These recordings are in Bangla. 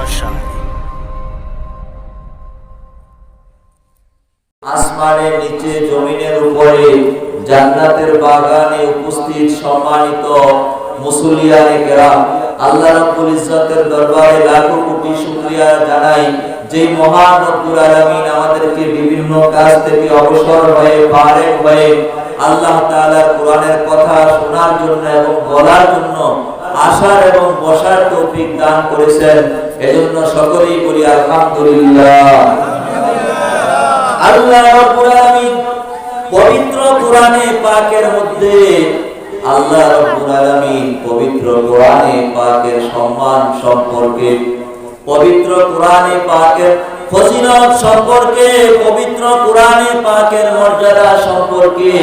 ভাষায়। আসমানের নিচে জমিনের উপরে জান্নাতের বাগানে উপস্থিত সম্মানিত মুসল্লিয়ানে কেরাম, আল্লাহ রাব্বুল ইজ্জতের দরবারে লাখো কোটি শুকরিয়া জানাই যে মহান রব্বুল আলামিন আমাদেরকে বিভিন্ন কাজ থেকে অবসর হয়ে ফারেক হয়ে আল্লাহ তাআলার কোরআনের কথা শোনার জন্য এবং বলার জন্য আসার এবং বসার তৌফিক দান করেছেন। এজন্য সকলেই বলি আলহামদুলিল্লাহ। আল্লাহ রাব্বুল আলামিন পবিত্র কোরআনে পাকের মধ্যে আল্লাহ রাব্বুল আলামিন পবিত্র কোরআনে পাকের সম্মান সম্পর্কে, পবিত্র কোরআনে পাকের ফজিলত সম্পর্কে, পবিত্র কোরআনে পাকের মর্যাদা সম্পর্কে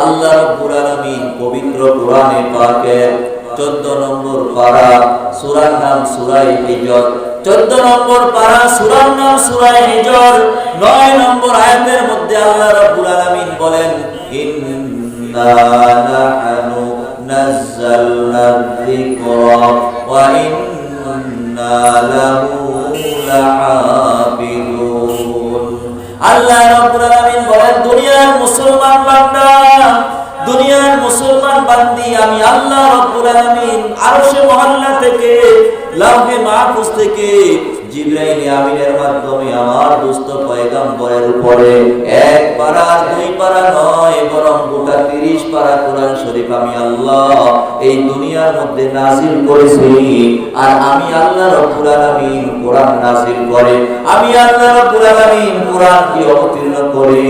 আল্লাহ রাব্বুল আলামিন পবিত্র কোরআনে পাকের 14 নম্বর পারা, সূরার নাম সূরা হিজর, 14 নম্বর পারা, সূরার নাম সূরা হিজর, 9 নম্বর আয়াতের মধ্যে আল্লাহ রাব্বুল আলামিন বলেন, ইন্না নাহনু নাযালনা যিকরা ওয়া ইন্না লাহু লাহাফিজুন। আল্লাহ রাব্বুল আলামিন বলেন, দুনিয়ার মুসলমান বান্দা, দুনিয়ার মুসলমান বান্দি, আমি আল্লাহ রাব্বুল আলামিন আরশে মহল্লা থেকে, লাউহে মাহফুজ থেকে জিবরাইল আমিনের মাধ্যমে আমার দোস্ত পয়গম্বরের উপরে এক পারা দুই পারা নয়, বরং গোটা 30 পারা কোরআন শরীফ আমি আল্লাহ এই দুনিয়ার মধ্যে নাযিল করেছি। আর আমি আল্লাহ রাব্বুল আলামিন কোরআন নাযিল করে, আমি আল্লাহ রাব্বুল আলামিন কোরআনকে অবতীর্ণ করে,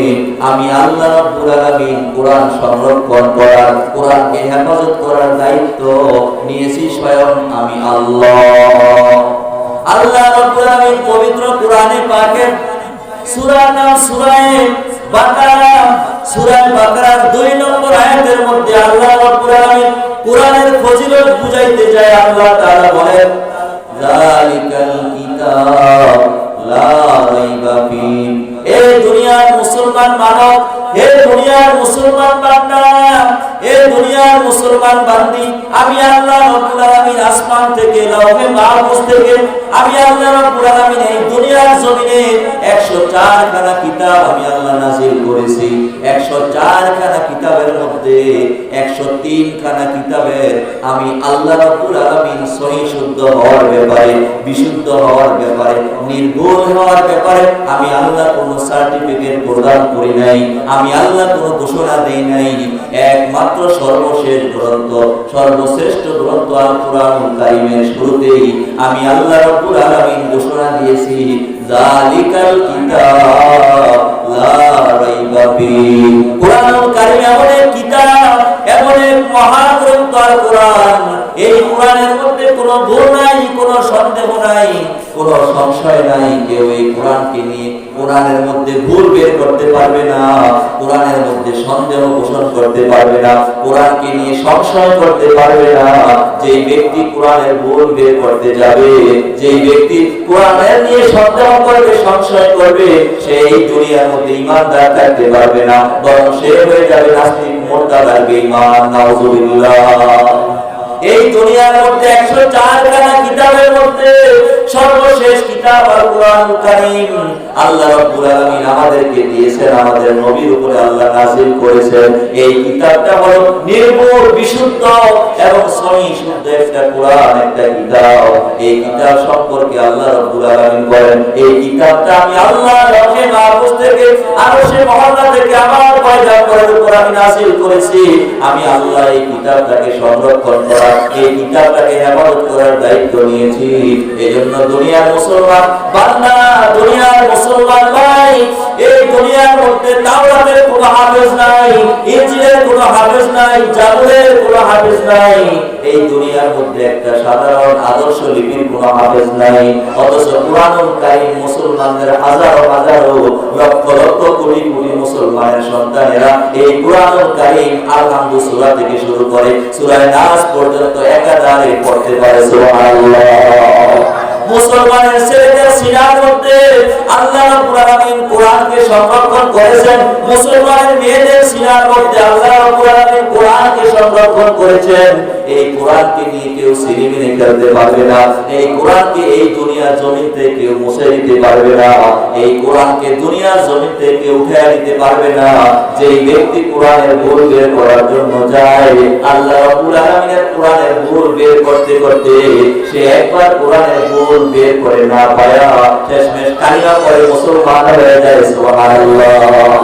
আমি আল্লাহ রাব্বুল আলামিন কোরআন সংরক্ষণ করার, কোরআনকে হেফাজত করার দায়িত্ব নিয়েছি স্বয়ং আমি আল্লাহ। আল্লাহ রাব্বুল আলামিন পবিত্র কোরআনে পাকের সূরার নাম সূরা বাকারা, সূরা বাকারার 2 নম্বর আয়াতের মধ্যে আল্লাহ রাব্বুল আলামিন কোরআনের ফজিলত বুঝাইতে যায়। আল্লাহ তাআলা বলেন, যালিকাল কিতাব লা রাইবা ফীহি। এই দুনিয়ার মুসলমান মানব, এই দুনিয়ার মুসলমান বান্দা, এই দুনিয়ার মুসলমান বান্দি, আমি আল্লাহ রাব্বুল আলামিন আসমান থেকে, লাউহে মাহফুজ থেকে আমি আল্লাহ রাব্বুল আলামিন এই দুনিয়ার জমিনে 104 খানা কিতাব আমি আল্লাহ নাযিল করেছি। 104 খানা কিতাবের মধ্যে 103 খানা কিতাবের আমি আল্লাহ রাব্বুল আলামিন সহিহ শুদ্ধ হওয়ার ব্যাপারে, বিশুদ্ধ হওয়ার ব্যাপারে, নির্ভুল হওয়ার ব্যাপারে আমি আল্লাহ কোনো সার্টিফিকেট প্রদান করি নাই, আমি আল্লাহ কোনো ঘোষণা দেই নাই। একমাত্র সর্বশেষ গ্রন্থ, সর্বশ্রেষ্ঠ গ্রন্থ আল কোরআনুল কারীমের শুরুতেই আমি আল্লাহ রাব্বুল আলামিন ঘোষণা দিয়েছি, যালিকাল কিতাব লা রাইবা ফীহি। কোরআনুল কারীম এমন এক কিতাব, এমন এক মহাগ্রন্থ আল কোরআন, এই কোরআনের মধ্যে কোনো ভুল নাই, কোনো সন্দেহ নাই, কোনো সংশয় নাই। কেউ এই কোরআনকে নিয়ে কোরআনের মধ্যে ভুল বের করতে পারবে না, কোরআনের মধ্যে সন্দেহ পোষণ করতে পারবে না, কোরআনকে নিয়ে সংশয় করতে পারবে না। যে ব্যক্তি কোরআনের ভুল বের করতে যাবে, যে ব্যক্তি কোরআনের নিয়ে সন্দেহ করবে, সংশয় করবে, সেই দুনিয়ার মধ্যে ঈমানদার থাকতে পারবে না, বরং সে হয়ে যাবে নাস্তিক, মুরতাদ, বেঈমান, নাউযুবিল্লাহ। এই দুনিয়ার মধ্যে 104 খানা কিতাবের মধ্যে সর্বশেষ কিতাব আল কোরআনুল কারীম আল্লাহ রাব্বুল আলামিন আমাদেরকে দিয়েছেন, আমাদের নবীর উপরে আল্লাহ নাযিল করেছেন। এই কিতাবটা হলো নির্ভুল, বিশুদ্ধ এবং সহিহ শুদ্ধ একটা কোরআন, একটা কিতাব। এই কিতাব সম্পর্কে আল্লাহ রাব্বুল আলামিন বলেন, এই কিতাবটা আমি আল্লাহ লাউহে মাহফুজ থেকে, আরশে মহল্লা থেকে আমার পয়গম্বরের উপর আমি নাযিল করেছি। আমি আল্লাহ এই কিতাবটাকে সংরক্ষণ করা, এই কিতাবটাকে হেফাজত করার দায়িত্ব নিয়েছি। এজন্য দুনিয়ার মুসলমান বান্দা, দুনিয়ার মুসলমান ভাই, এই দুনিয়ার মধ্যে তাওরাতের কোনো হাফেজ নাই, ইনজিলের কোনো হাফেজ নাই, জাবুরের কোনো হাফেজ নাই, এই দুনিয়ার মধ্যে একটা সাধারণ আদর্শ লিপির কোনো হাফেজ নাই। অথচ কোরআনুল কারীম মুসলমানদের হাজারো হাজারো, লক্ষ লক্ষ, কোটি কোটি মুসলমানের সন্তানেরা এই কোরআনুল কারীম আল-হামদু সূরা থেকে শুরু করে সূরা নাস পর্যন্ত একাধারে পড়তে পারে। সুবহানাল্লাহ। মুসলমানের ছেলেদের সিনার মধ্যে আল্লাহ রাব্বুল আলামিন কোরআনকে সংরক্ষণ করেছেন, মুসলমানের মেয়েদের সিনার মধ্যে আল্লাহ রাব্বুল আলামিন কোরআনকে সংরক্ষণ করেছেন। করেছেন, এই কোরআনকে নিয়ে কেউ সিনেমিনে খেলতে পারবে না, এই কোরআনকে এই দুনিয়ার জমিন থেকে কেউ মুছে দিতে পারবে না, এই কোরআনকে দুনিয়ার জমিন থেকে উঠে দিতে পারবে না। যে ব্যক্তি কোরআনের ভুল বের করার জন্য যায়, আল্লাহ রাব্বুল আলামিনের কোরআনের ভুল বের করতে করতে সে একবার কোরআনের ভুল বের করে না পায়া শেষমেশ কালিমা পড়ে মুসলমান হয়ে যায়। সুবহানাল্লাহ।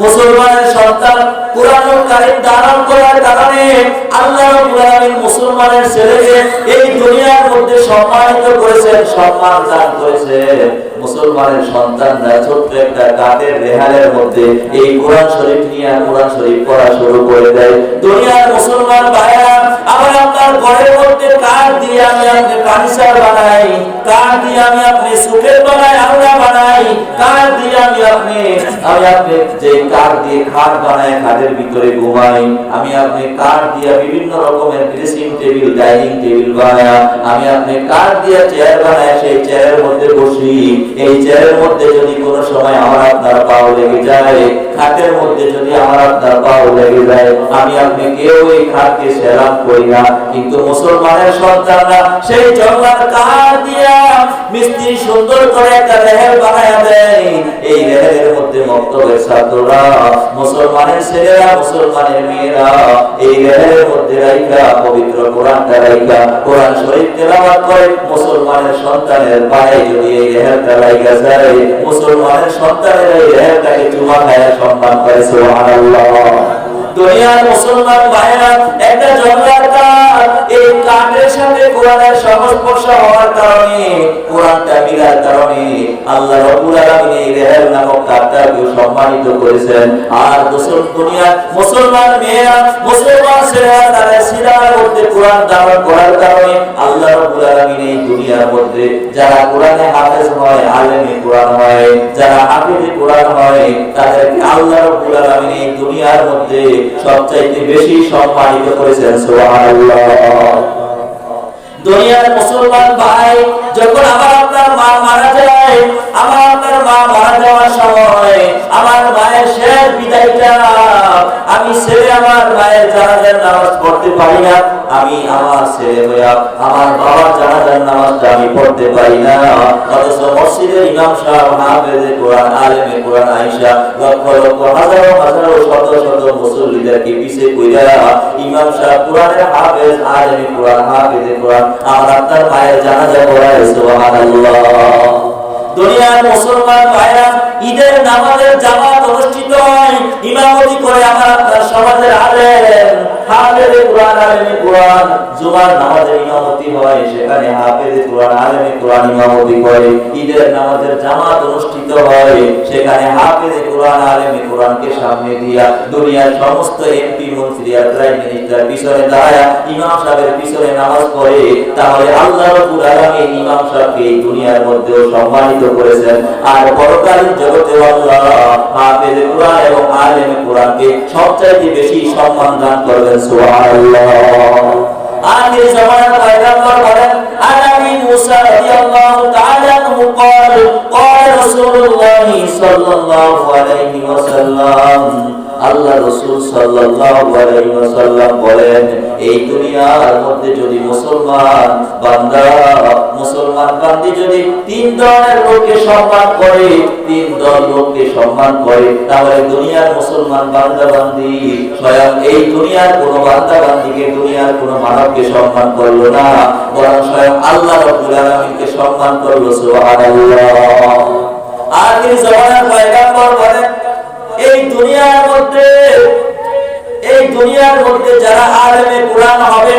মুসলমানের সন্তান কোরআনুল কারীম ধারণ করার কারণে আল্লাহ রাব্বুল আলামিন মুসলমানের ছেলেকে এই দুনিয়ার মধ্যে সম্মানিত করেছেন, সম্মান দান করেছেন। মুসলমানের সন্তানরা ছোট্ট একটা কাঠের রেহালের মধ্যে এই কোরআন শরীফ নিয়ে কোরআন শরীফ পড়া শুরু করে দেয়। দুনিয়ার মুসলমান ভাইরা, আবার আপনার ঘরের মধ্যে কাঠ দিয়ে আমি আপনি ফার্নিচার বানাই, কাঠ দিয়ে আমি আপনি সুকেট বানাই, আলনা বানাই, কাঠ দিয়ে আমি আপনি যে কাঠ দিয়ে খাট বানায়, খাটের ভিতরে ঘুমাই, আমি আপনি কাঠ দিয়ে বিভিন্ন রকমের ড্রেসিং টেবিল, ডাইনিং টেবিল বানায়, আমি আপনি কাঠ দিয়ে চেয়ার বানায়, সেই চেয়ারের মধ্যে বসি। এই চেয়ারের মধ্যে যদি কোনো সময় আমার আপনার পাও লেগে যায়, খাটের মধ্যে যদি আমার আপনার পাও লেগে যায়, আমি আপনি কেউ এই খাটকে সেলাম করি না। কিন্তু মুসলমানের সন্তানরা সেই জঙ্গলার কাঠ দিয়া মিস্ত্রি সুন্দর করে একটা রেহেল বানায় দেয়। এই রেহেলের মধ্যে মক্তবের ছাত্ররা, মুসলমানের ছেলেরা, মুসলমানের মেয়েরা এই রেহেলের মধ্যে রাইখা পবিত্র কোরআনটা রাইখা কোরআন শরীফ তেলাওয়াত করে। মুসলমানের সন্তানের পায়ে যদি এই রেহেলটা লাগা যায়, মুসলমানের সন্তানের এই রেহেলটাকে চুমা খায় সম্মান করে। সুবহানাল্লাহ। দুনিয়ার মুসলমান ভাইরা, একটা জঙ্গলার কাঠ, এই কাঠের সাথে কোরআনের সংস্পর্শ হওয়ার কারণে, কোরআনটা মিলার কারণে আল্লাহ রাব্বুল আলামিন এই রেহেল নামক কাঠটাকে সম্মানিত করেছেন। আর দুনিয়ার মুসলমান মেয়েরা, মুসলমান ছেলেরা তারা সিরার মধ্যে কোরআন ধারণ করার কারণে আল্লাহ রাব্বুল আলামিন এই দুনিয়ার মধ্যে যারা কোরআনে হাফেজ হয়, আলেমে কোরআন হয়, যারা হাফেজে কোরআন হয়, তাদেরকে আল্লাহ রাব্বুল আলামিন এই দুনিয়ার মধ্যে সবচাইতে বেশি সম্মানিত করেছেন। সুবহানাল্লাহ। দুনিয়ার মুসলমান ভাই, যখন আমার আপনার মা মারা যায়, আমার আপনার মা মারা যাওয়ার সময় আমার মায়ের শেষ বিদায়টা আমি ছেলে আমার মায়ের জানাজার নামাজ পড়তে পারি না, আমি আমার ছেলে হইয়া আমার বাবার জানাজার নামাজটা আমি পড়তে পারি না। অথচ মসজিদের ইমাম সাহেব হাফেজে কোরআন, আলেমে কোরআন আয়েশা লক্ষ লক্ষ হাজারো হাজারো শত শত মুসল্লিদেরকে পিছে কইরা ইমাম সাহেব কোরআনের হাফেজ, আলেমে কোরআন, হাফেজে কোরআন আমার আপনার মায়ের জানাজা পড়ায়। সুবহানাল্লাহ। দুনিয়ার মুসলমান ভাইরা, ঈদের নামাজের জামাত অনুষ্ঠিত হয়, ইমামতি করে আমার আপনার সমাজের আলেম, হাফেজে কোরআন, আলেমে কোরআন। জুমার নামাজের ইমামতি হয়, সেখানে হাফেজে কোরআন, আলেমে কোরআন ইমামতি করে। ঈদের নামাজের জামাত অনুষ্ঠিত হয়, সেখানে হাফেজে কোরআন, আলেমে কোরআনকে সামনে দিয়া দুনিয়ার সমস্ত এমপি, মন্ত্রী আর প্রাইম মিনিস্টার পিছনে দাঁড়ায় ইমাম সাহেবের পিছনে নামাজ পড়ে। তাহলে আল্লাহ রাব্বুল আলামিন ইমাম সাহেবকে এই দুনিয়ার মধ্যেও সম্মানিত করেছেন, আর পরকালীন জগতে আল্লাহ হাফেজে কোরআন এবং আলেমে কোরআনকে সবচাইতে বেশি সম্মান দান করবেন। সুবহানাল্লাহ। আখির জামানার পয়গম্বর বলেন, আনাবি মুসা রাদিয়াল্লাহু তাআলা আনহু قال قال رسول الله صلى الله عليه وسلم, আল্লাহ রাসূল সাল্লাল্লাহু আলাইহি ওয়াসাল্লাম বলেন, এই দুনিয়ার মধ্যে যদি মুসলমান বান্দা, মুসলমান বান্দি যদি তিন ধরনের লোককে সম্মান করে, তিন দল লোককে সম্মান করে, তাহলে দুনিয়ার মুসলমান বান্দা বান্দি স্বয়ং এই দুনিয়ার কোন বান্দা বান্দিকে, দুনিয়ার কোন মানবকে সম্মান করলো না, বরং স্বয়ং আল্লাহ রাব্বুল আলামিনকে সম্মান করলো। সুবহানাল্লাহ। আখির জামানার পয়গম্বর বলেন, এই দুনিয়ার মধ্যে যারা আলেমে কোরআন হবে,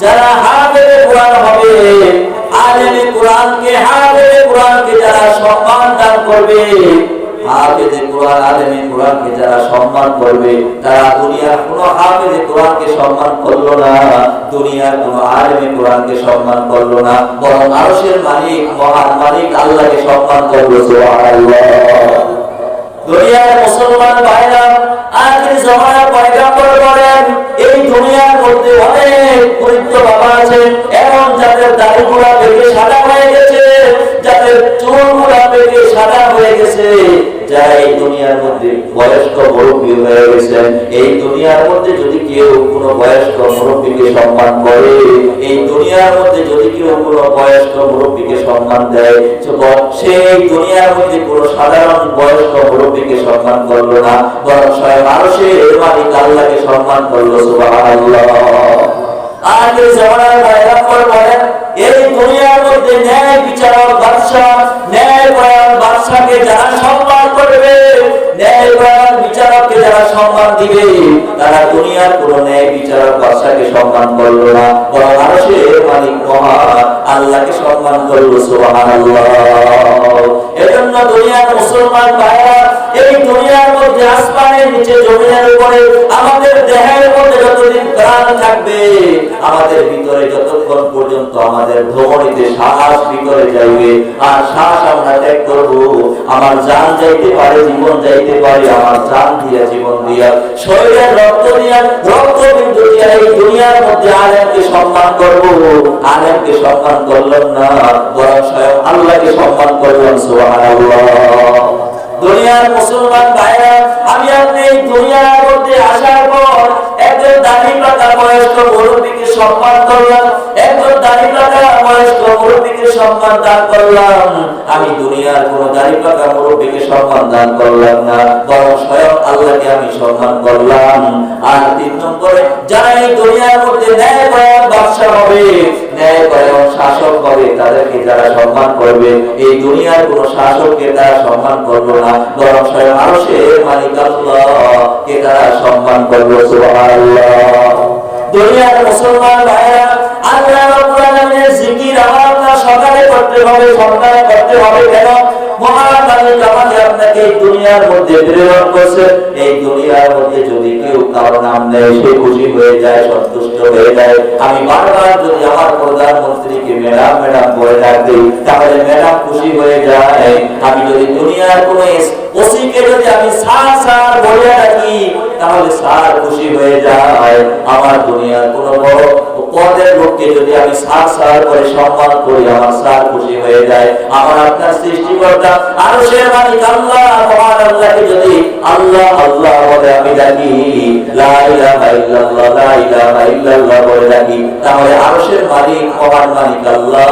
যারা হাফেজে কোরআন হবে, আলেমে কোরআনকে, হাফেজে কোরআনকে যারা সম্মান দান করবে, হাফেজে কোরআন, আলেমে কোরআনকে যারা সম্মান করবে, তারা দুনিয়ার কোন হাফেজে কোরআনকে সম্মান করলো না, দুনিয়ার কোন আলেমে কোরআনকে সম্মান করলো না, বরং আরশের মালিক, মহান মালিক আল্লাহকে সম্মান করলো। সুবহানাল্লাহ। দুনিয়ার মুসলমান ভাইরা, আখির জামানার পয়গম্বর বলেন, এই দুনিয়ার মধ্যে অনেক পবিত্র বাবা আছে, এমন যাদের দাড়িগুলা পেকে সাদা হয়ে গেছে, যাদের চুলগুলা পেকে সাদা হয়ে গেছে, যারা এই দুনিয়ার মধ্যে বয়স্ক মুরব্বী হয়ে গেছেন, এই দুনিয়ার মধ্যে যদি কেউ কোনো বয়স্ক মুরব্বীকে সম্মান করে, এই দুনিয়ার মধ্যে যদি কেউ কোনো বয়স্ক মুরব্বীকে সম্মান দেয়, সেই দুনিয়ার মধ্যে কোনো সাধারণ বয়স্ক মুরব্বীকে সম্মান করলো না, বরং স্বয়ং আরশের মালিক আল্লাহকে সম্মান করলো। সুবহানাল্লাহ। আগের জামানার ভাইরা বলেন, এই দুনিয়ার মধ্যে ন্যায় বিচারক বাদশা, ন্যায় পরায়ণ বাদশাকে যারা সম্মান করবে, ন্যায় পরায়ণ বিচারককে যারা সম্মান দিবে, তারা দুনিয়ার কোন ন্যায় বিচারক বাদশাকে সম্মান করলো না, বরং আরশের মালিক মহান আল্লাহকে সম্মান করলো। সুবহানাল্লাহ। এজন্য দুনিয়ার মুসলমান ভাইরা, এই দুনিয়ার মধ্যে আসমানের নিচে জমিনের উপরে আমাদের দেহের মধ্যে যতদিন প্রাণ থাকবে, আমাদের ভিতরে যতক্ষণ পর্যন্ত আমাদের ধমনীতে শ্বাস ভিতরে যাইবে, আর শ্বাস আমরা ত্যাগ করব, আমার জান যাইতে পারে, জীবন যাইতে পারে, আমার জান দিয়া, জীবন দিয়া, শরীরের রক্ত দিয়া, রক্তবিন্দু দিয়া এই দুনিয়ার মধ্যে আলেমকে সম্মান করব। আলেমকে সম্মান করলাম না, বরং স্বয়ং আল্লাহকে সম্মান করলাম। সুবহানাল্লাহ। দুনিয়ার মুসলমান ভাইরা, আমি আপনি এই দুনিয়ার মধ্যে আসার পর একজন দাড়ি পাকা বয়স্ক মুরব্বীকে সম্মান করলাম, একজন দাড়ি পাকা বয়স্ক মুরব্বীকে সম্মান দান করলাম। আমি দুনিয়ার কোন দাড়ি পাকা মুরব্বীকে সম্মান দান করলাম না, বরং স্বয়ং আল্লাহকে আমি সম্মান করলাম। আর 3 নম্বরে, যারা এই দুনিয়ার মধ্যে ন্যায় পরায়ণ বাদশা হবে, ন্যায় পরায়ণ শাসক হবে, তাদেরকে যারা সম্মান করবে, এই দুনিয়ার কোন শাসককে তারা সম্মান করলো না, বরং স্বয়ং আরশের মালিক আল্লাহকে তারা সম্মান করলো। সুবহানাল্লাহ। দুনিয়ার মুসলমান ভাইরা, আল্লাহ রাব্বুল আলামিনের জিকির আপনার সকালে করতে হবে, সন্ধ্যায় করতে হবে। কেন? মহান মালিক আমাকে আপনাকে এই দুনিয়ার মধ্যে প্রেরণ করেছে। এই দুনিয়ার মধ্যে যদি কেউ কারো নাম নেয়, সে খুশি হয়ে যায়, সন্তুষ্ট হয়ে যায়। আমি বারবার যদি আমার প্রধানমন্ত্রীকে ম্যাডাম ম্যাডাম বলে ডাকি, তাহলে ম্যাডাম খুশি হয়ে যায়। আমি যদি দুনিয়ার কোন ওসিকে যদি আমি স্যার স্যার বলে ডাকি, তাহলে স্যার খুশি হয়ে যায়। আমার দুনিয়ার কোন বড় পদের লোককে যদি আমি স্যার স্যার করে সম্মান করি, আমার স্যার খুশি হয়ে যায়। আমার আপনার সৃষ্টিকর্তা আরশের মালিক আল্লাহ, মহান আল্লাহকে যদি আল্লাহ আল্লাহ বলে আমি ডাকি, লা ইলাহা ইল্লাল্লাহ, লা ইলাহা ইল্লাল্লাহ বলে ডাকি, তাহলে আরশের মালিক মহান মালিক আল্লাহ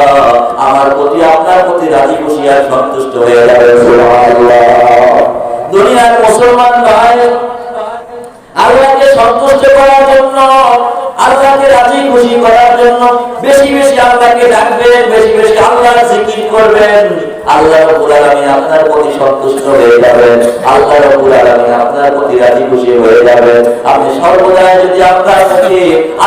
আমার প্রতি, আপনার প্রতি রাজি খুশি আর সন্তুষ্ট হয়ে যাবে। সুবহানাল্লাহ। দুনিয়ার মুসলমান ভাই, আল্লাহকে সন্তুষ্ট করার জন্য, আল্লাহকে রাজি খুশি করার জন্য বেশি বেশি আল্লাহকে ডাকবেন, বেশি বেশি আল্লাহর জিকির করবেন। আল্লাহ রাব্বুল আলামিন আপনার প্রতি সন্তুষ্ট হয়ে যাবেন, আল্লাহ রাব্বুল আলামিন আপনার প্রতি রাজি খুশি হয়ে যাবেন। আপনি সর্বদা যদি আপনার প্রতি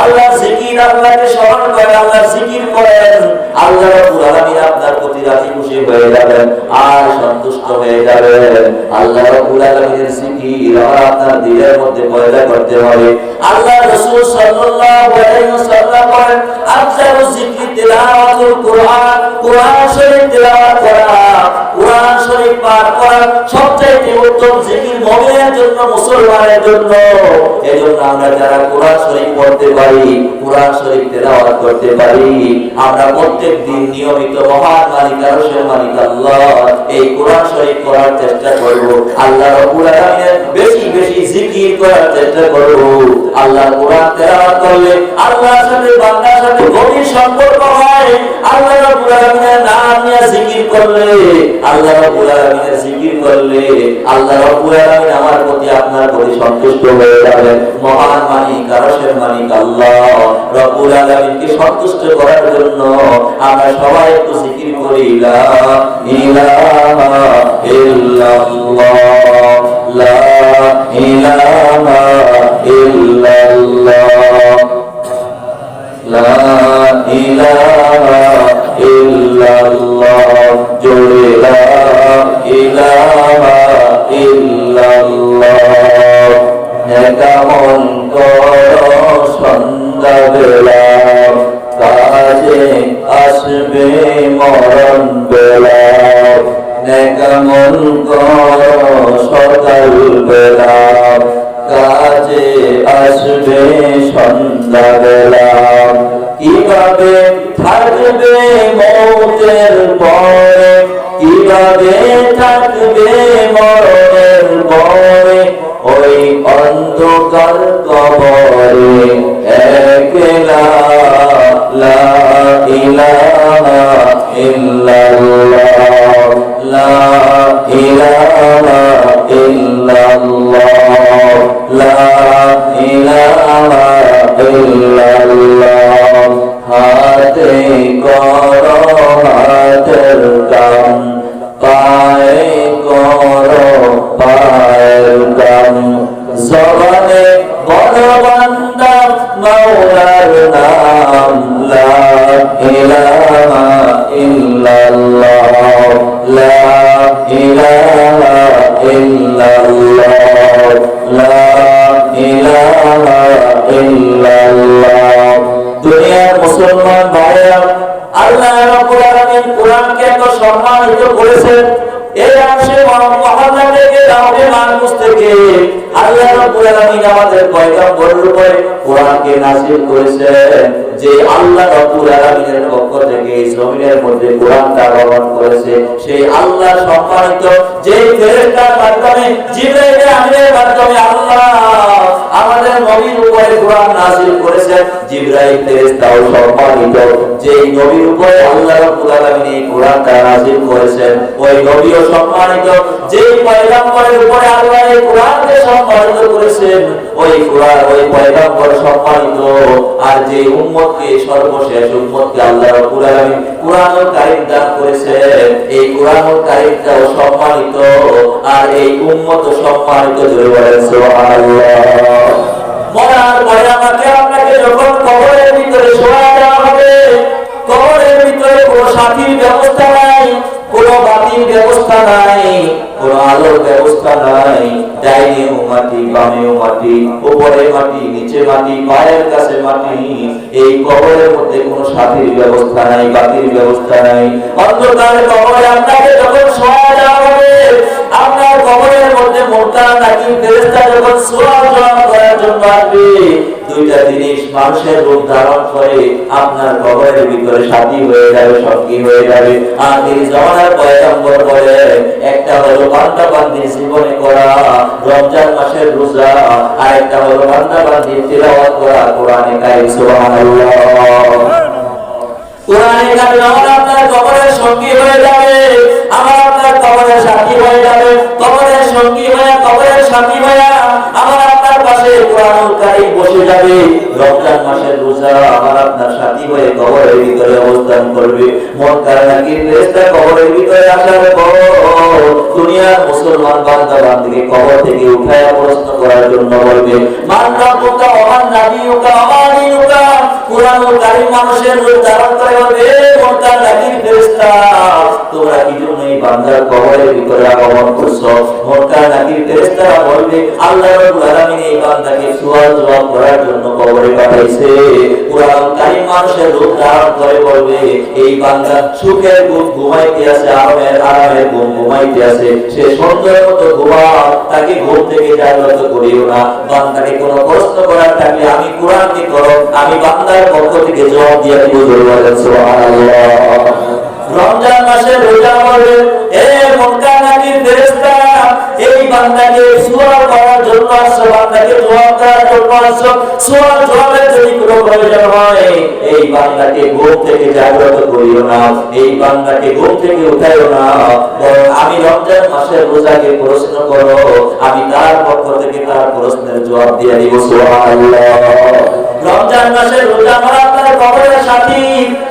আল্লাহর জিকির, আল্লাহকে স্মরণ করেন, আল্লাহর জিকির করেন, আল্লাহ রাব্বুল আলামিন আপনার প্রতি রাজি খুশি হয়ে যাবেন আর সন্তুষ্ট হয়ে যাবেন। আল্লাহ রাব্বুল আলামিনের জিকির আপনার দিলের মধ্যে পয়দা করতে হবে। আল্লাহ রাসূল সাল্লাল্লাহু আলাইহি ওয়াসাল্লাম বলেন, আফজালু যিকরি তিলাওয়াতুল কুরআন, কুরআন শরীফ তিলাওয়াত করা, কুরআন শরীফ পাঠ করা সবচেয়ে উত্তম জিকির মুমিনের জন্য, মুসলমানের জন্য। এজন্য আমরা যারা কুরআন শরীফ পড়তে পারি, কুরআন শরীফ তিলাওয়াত করতে পারি, আমরা প্রত্যেক দিন নিয়মিত মহান মালিক আরশের মালিক আল্লাহ এই কুরআন শরীফ পড়ার চেষ্টা করব। আল্লাহ রাব্বুল আলামিনের বেশি বেশি জিকির করার চেষ্টা করব। আল্লাহ কুরআন তেলাওয়াত করলে আল্লাহর সাথে বান্দার সাথে গভীর সম্পর্ক হয়। আল্লাহ রাব্বুল আলামিনের নাম নিয়ে জিকির করলে, আল্লাহ রাব্বুল আলামিনের জিকির করলে আল্লাহ রাব্বুল আলামিন আমার প্রতি, আপনার প্রতি সন্তুষ্ট হয়ে যাবেন। মহান মালিক আরশের মালিক আল্লাহ রাব্বুল আলামিনকে সন্তুষ্ট করার জন্য আমরা সবাই একটু জিকির করি, লা ইলাহা ইল্লাল্লাহ, লা ইলাহা ইল্লাল্লাহ, লা ইলাহা ইল্লাল্লাহ, জোরে লা ইলাহা ইল্লাল্লাহ। নেকামন করো সন্ধ্যাবেলা, কাজে আসবে মরণ বেলা। নেকামন করো সকাল বেলা, কাজে আসবে সন্ধ্যাবেলা। কিভাবে থাকবে মৌতের পরে, কিভাবে থাকবে মরণের অন্ধকার কবরে একলা লা ইলাহা ইল্লাল্লাহ লা ইলাহা ইল্লাল্লাহ লা ইলাহা ইল্লাল্লাহ হাতে করো হাতের কাম পায়ে করো পায়ের কাম জবানে বলো বান্দা মাওলার নাম লা ইলাহা ইল্লাল্লাহ লা ইলাহা ইল্লাল্লাহ লা ইলাহা ইল্লাল্লাহ। দুনিয়ার মুসলমান ভাইরা, আল্লাহ রাব্বুল আলামিন কোরআনকে এত সম্মানিত করেছেন। এই আরশে মহল্লা থেকে রাউনে মানুষ থেকে আল্লাহ রাব্বুল আলামিন আমাদের পয়গম্বরের উপরে কোরআনকে নাযিল করেছেন। যে আল্লাহ রাব্বুল আলামিনের পক্ষ থেকে এই জমিনের মধ্যে কোরআনটা আগমন করেছে, সেই আল্লাহ সম্মানিত যে ফেরেশতার মাধ্যমে জিবরাইল আমিনের মাধ্যমে আল্লাহ আমাদের নবীর উপরে কোরআন নাযিল করেছেন। জিবরাইল ফেরেশতাও সম্মানিত, যে নবীর উপরে আল্লাহ রাব্বুল আলামিন এই কোরআনটা নাযিল করেছেন ওই নবীও সম্মানিত। যে পয়গম্বরের উপরে আল্লাহ এই কোরআনকে সম্মানিত করেছেন ওই কোরআন ওই পয়গম্বর সম্মানিত। আর যে উম্মতকে সর্বশেষ উম্মতকে আল্লাহ রাব্বুল আলামিন কোরআনুল কারীম দান করেছেন, এই কোরআনুল কারীমটাও সম্মানিত আর এই উম্মত সম্মানিত। জোরে বলেন সুবহানাল্লাহ। মরার পরে আমাকে আপনাকে যখন কবরের ভিতরে শোয়া দেওয়া হবে, কবরের ভিতরে কোনো সাথীর ব্যবস্থা নাই, কোনো বাতির ব্যবস্থা নাই, কোনো আলোর ব্যবস্থা নাই। ডাইনেও মাটি, বামেও মাটি, উপরে মাটি, নিচে মাটি, পায়ের কাছে মাটি। এই কবরের মধ্যে কোনো সাথীর ব্যবস্থা নাই, বাতির ব্যবস্থা নাই। অন্ধকার কবরে আপনাকে যখন শোয়া দেওয়া হবে, আপনার কবরের মধ্যে মুনকার নাকির ফেরেশতা যখন সওয়াল জবাব করার জন্য আসবে, দুইটা জিনিস মানুষের রূপ ধারণ করে আপনার কবরের ভিতরে সাথী হয়ে যাবে, সঙ্গী হয়ে যাবে। আর এই জামানার পয়গম্বর বলে, একটা হলো বান্দা বান্দির জীবনে করা রমজান মাসের রোজা, আর একটা হলো বান্দা বান্দির তিলাওয়াত করা কোরআনে কারীম। সুবহানাল্লাহ। কোরআনে কারীম আপনার কবরের সঙ্গী হয়ে যাবে, আমার আপনার কবরের সাথী হয়ে যাবে। কবরের সঙ্গী হয়ে, কবরের সাথী হয়ে আমার আপনার পাশে কোরআনুল কারীম বসে যাবে। রমজান মাসের রোজা আমার আপনার সাথী হয়ে কবরের ভিতরে অবস্থান করবে। মুনকার নাকির ফেরেশতা কবরের ভিতরে আসার পর দুনিয়ার মুসলমান বান্দা বান্দিকে কবর থেকে উঠায়া প্রশ্ন করার জন্য বলবে, মান রাব্বুকা ওয়া মান নাবিয়ুকা ওয়া মা দীনুকা। কোরআনুল কারীম মানুষের রূপ ধারণ করে বলবে, মুনকার নাকির ফেরেশতা তোমরা কি জন্য এই বান্দার কবরের ভিতরে আগমন করছো? মুনকার নাকির ফেরেশতারা বলবে, আল্লাহ রাব্বুল আলামিন এই বান্দাকে সওয়াল জবাব করার জন্য কবরে পাঠাইছে। কোরআনুল কারীম মানুষের রূপ ধারণ করে বলবে, এই বান্দা সুখের ঘুম ঘুমাইতে আছে, আরামের ঘুম ঘুমাইতে আছে, সে সুন্দর মতো ঘুমাও, তাকে ঘুম থেকে জাগ্রত করিও না। বান্দাকে কোনো প্রশ্ন করার থাকলে আমি কোরআনকে করো, আমি বান্দার পক্ষ থেকে জবাব দিয়ে দিব। জোরে বলেন সুবহানাল্লাহ। রমজান মাসে রোজা করবে, এ মুনকার নাকির ফেরেশতা এই বান্দাকে সওয়াল করার জন্য আসছো, বান্দাকে জবাব দেওয়ার জন্য আসছো। সওয়াল জবাবের যদি কোনো প্রয়োজন হয় এই বান্দাকে ঘুম থেকে জাগ্রত করিও না, এই বান্দাকে ঘুম থেকে উঠাইও না, বরং আমি রমজান মাসের রোজাকে প্রশ্ন করো, আমি তার পক্ষ থেকে তার প্রশ্নের জবাব দিয়ে দিব। সুবহানাল্লাহ। রমজান মাসের রোজা আমার আপনার কবরের সাথী,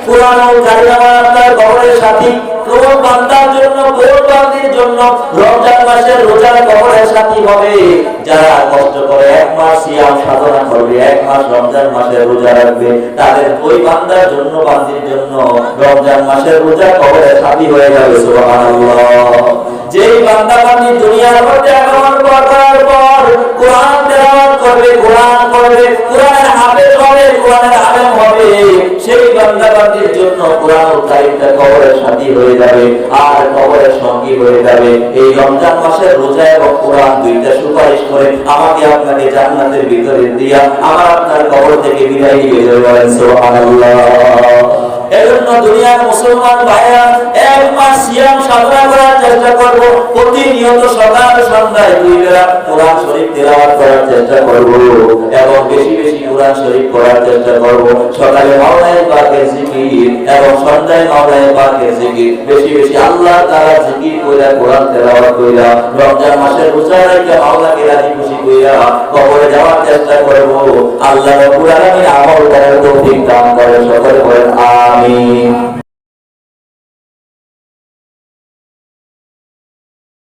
কোরআনুল কারীম আমার আপনার কবরের সাথী। কোন বান্দার জন্য, কোন বান্দির জন্য রমজান মাসের রোজার কবরের সাথী হবে? যারা কষ্ট করে এক মাস সিয়াম সাধনা করবে, এক মাস রমজান মাসের রোজা রাখবে, তাদের ওই বান্দার জন্য, বান্দির জন্য রমজান মাসের রোজা কবরের সাথী হয়ে যাবে। সুবহানাল্লাহ। যেই বান্দা বান্দি দুনিয়ার মধ্যে আগমন করার পর কোরআন তেলাওয়াত করবে, কোরআন পড়বে, কোরআনের হাফেজ হবে, কোরআনের আলেম হবে, সেই বান্দা বান্দির জন্য কোরআনুল কারীমটা কবরের সাথী হয়ে যাবে আর কবরের সঙ্গী হয়ে যাবে। এই রমজান মাসের রোজা এবং কোরআন দুইটা সুপারিশ করে আমাকে আপনাকে জান্নাতের ভিতরে দিয়া আমার আপনার কবর থেকে বিদায় দিয়ে দেবে। সুবহানাল্লাহ। এজন্য দুনিয়ার মুসলমান ভাইরা এক মাস সিয়াম সাধনা করার চেষ্টা করব, প্রতিনিয়ত সকাল সন্ধ্যায় 2 বেলা কোরআন শরীফ তেলাওয়াত করার চেষ্টা করব এবং বেশি বেশি কোরআন শরীফ পড়ার চেষ্টা করব। সকালে মাওলানা পাকের জিকির এবং সন্ধ্যায় মাওলানা পাকের জিকির, বেশি বেশি আল্লাহ তাআলার জিকির কইরা কোরআন তেলাওয়াত কইরা রমজান মাসের রোজা রেখে মাওলাকে রাজি খুশি কইরা কবরে যাওয়ার চেষ্টা করব। আল্লাহ রাব্বুল আলামিন আমল করার তৌফিক দান করেন, সকলে বলেন আমিন।